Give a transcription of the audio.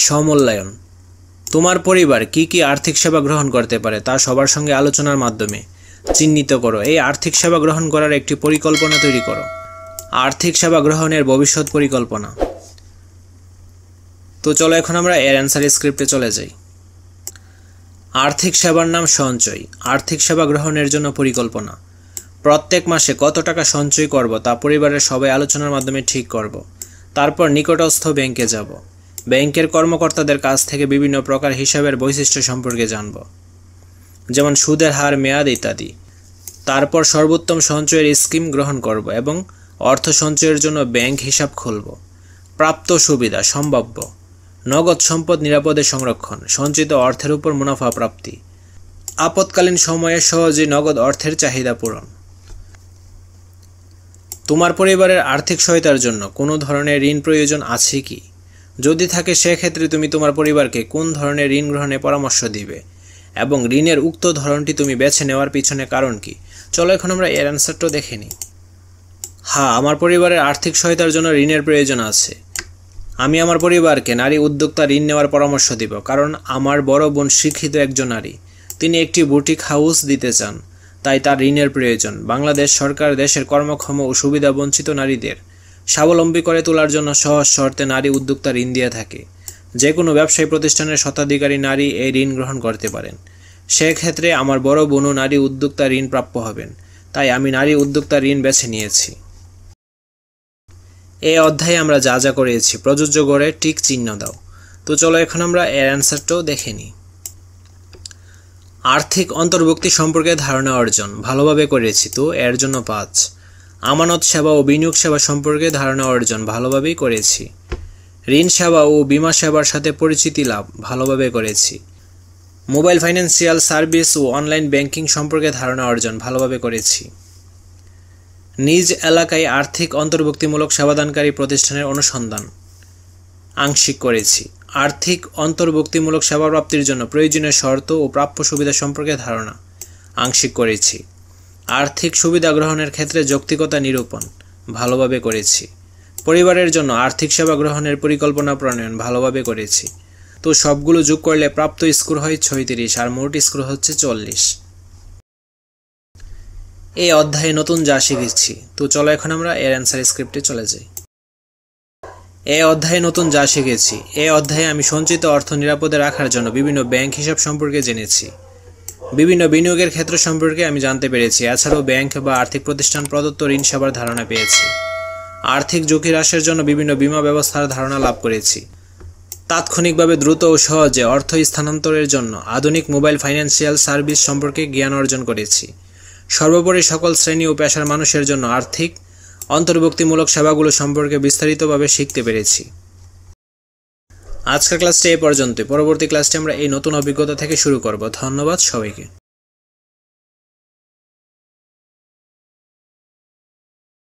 সমূল্যায়ন। তোমার পরিবার কি কি আর্থিক সেবা গ্রহণ করতে পারে তা সবার সঙ্গে আলোচনার মাধ্যমে চিহ্নিত করো। এই আর্থিক সেবা গ্রহণ করার একটি পরিকল্পনা তৈরি করো। আর্থিক সেবা গ্রহণের ভবিষ্যৎ পরিকল্পনা। তো চলো এখন আমরা এর অ্যান্সার স্ক্রিপ্টে চলে যাই। আর্থিক সেবার নাম সঞ্চয়। আর্থিক সেবা গ্রহণের জন্য পরিকল্পনা। প্রত্যেক মাসে কত টাকা সঞ্চয় করব তা পরিবারের সবাই আলোচনার মাধ্যমে ঠিক করব। তারপর নিকটস্থ ব্যাংকে যাব। ব্যাংকের কর্মকর্তাদের কাছ থেকে বিভিন্ন প্রকার হিসাবের বৈশিষ্ট্য সম্পর্কে জানব, যেমন সুদের হার, মেয়াদ ইত্যাদি। তারপর সর্বোত্তম সঞ্চয়ের স্কিম গ্রহণ করব এবং অর্থ সঞ্চয়ের জন্য ব্যাংক হিসাব খুলব। প্রাপ্ত সুবিধা সম্ভাব্য: নগদ সম্পদ নিরাপদে সংরক্ষণ, সঞ্চিত অর্থের উপর মুনাফা প্রাপ্তি, আপৎকালীন সময়ে সহজে নগদ অর্থের চাহিদা পূরণ। তোমার পরিবারের আর্থিক সহায়তার জন্য কোনো ধরনের ঋণ প্রয়োজন আছে কি? যদি থাকে সেক্ষেত্রে তুমি তোমার পরিবারকে কোন ধরনের ঋণ গ্রহণে পরামর্শ দিবে এবং ঋণের উক্ত ধরনটি তুমি বেছে নেওয়ার পিছনে কারণ কি? চলো এখন আমরা এর অ্যান্সারটাও দেখে নিই। হ্যাঁ, আমার পরিবারের আর্থিক সহায়তার জন্য ঋণের প্রয়োজন আছে। আমি আমার পরিবারকে নারী উদ্যোক্তা ঋণ নেওয়ার পরামর্শ দিব, কারণ আমার বড় বোন শিক্ষিত একজন নারী। তিনি একটি বুটিক হাউস দিতে চান, তাই তার ঋণের প্রয়োজন। বাংলাদেশ সরকার দেশের কর্মক্ষম ও সুবিধা বঞ্চিত নারীদের স্বাবলম্বী করে তোলার জন্য সহজ শর্তে নারী উদ্যোক্তা ঋণ দিয়ে থাকে। যে কোনো ব্যবসায়ী প্রতিষ্ঠানের স্বত্বাধিকারী নারী এই ঋণ গ্রহণ করতে পারেন। সেক্ষেত্রে আমার বড় বোনও নারী উদ্যোক্তা ঋণ প্রাপ্য হবেন, তাই আমি নারী উদ্যোক্তা ঋণ বেছে নিয়েছি। এই অধ্যায়ে আমরা যা যা করেছি প্রযোজ্য করে টিক চিহ্ন দাও। তো চলো এখন আমরা এর অ্যান্সারটাও দেখে নিই। আর্থিক অন্তর্ভুক্তি সম্পর্কে ধারণা অর্জন ভালোভাবে করেছি, তো এর জন্য 5। আমানত সেবা ও বিনিয়োগ সেবা সম্পর্কে ধারণা অর্জন ভালোভাবেই করেছি। ঋণ সেবা ও বীমা সেবার সাথে পরিচিতি লাভ ভালোভাবে করেছি। মোবাইল ফাইন্যান্সিয়াল সার্ভিস ও অনলাইন ব্যাংকিং সম্পর্কে ধারণা অর্জন ভালোভাবে করেছি। নিজ এলাকায় আর্থিক অন্তর্ভুক্তিমূলক সেবাদানকারী প্রতিষ্ঠানের অনুসন্ধান আংশিক করেছি। আর্থিক অন্তর্ভুক্তিমূলক সেবা প্রাপ্তির জন্য প্রয়োজনীয় শর্ত ও প্রাপ্য সুবিধা সম্পর্কে ধারণা আংশিক করেছি। আর্থিক সুবিধা গ্রহণের ক্ষেত্রে যৌক্তিকতা নিরূপণ ভালোভাবে করেছি। পরিবারের জন্য আর্থিক সেবা গ্রহণের পরিকল্পনা প্রণয়ন ভালোভাবে করেছি। তো সবগুলো যোগ করলে প্রাপ্ত স্কোর হয় 36 আর মোট স্কোর হচ্ছে 40। এই অধ্যায়ে নতুন যা শিখেছি। তো চলো এখন আমরা এর অ্যান্সার স্ক্রিপ্টে চলে যাই। এই অধ্যায়ে নতুন যা শিখেছি। এই অধ্যায়ে আমি সঞ্চিত অর্থ নিরাপদে রাখার জন্য বিভিন্ন ব্যাংক হিসাব সম্পর্কে জেনেছি। বিভিন্ন বিনিয়োগের ক্ষেত্র সম্পর্কে আমি জানতে পেরেছি। এছাড়াও ব্যাংক বা আর্থিক প্রতিষ্ঠান প্রদত্ত ঋণ সেবার ধারণা পেয়েছি। আর্থিক ঝুঁকি হ্রাসের জন্য বিভিন্ন বীমা ব্যবস্থার ধারণা লাভ করেছি। তাৎক্ষণিকভাবে দ্রুত ও সহজে অর্থ স্থানান্তরের জন্য আধুনিক মোবাইল ফাইন্যান্সিয়াল সার্ভিস সম্পর্কে জ্ঞান অর্জন করেছি। সর্বোপরি সকল শ্রেণী ও পেশার মানুষের জন্য আর্থিক অন্তর্ভুক্তিমূলক সেবাগুলো সম্পর্কে বিস্তারিতভাবে শিখতে পেরেছি। আজকের ক্লাসটি এই পর্যন্ত। পরবর্তী ক্লাসটি আমরা এই নতুন অভিজ্ঞতা থেকে শুরু করব। ধন্যবাদ সবাইকে।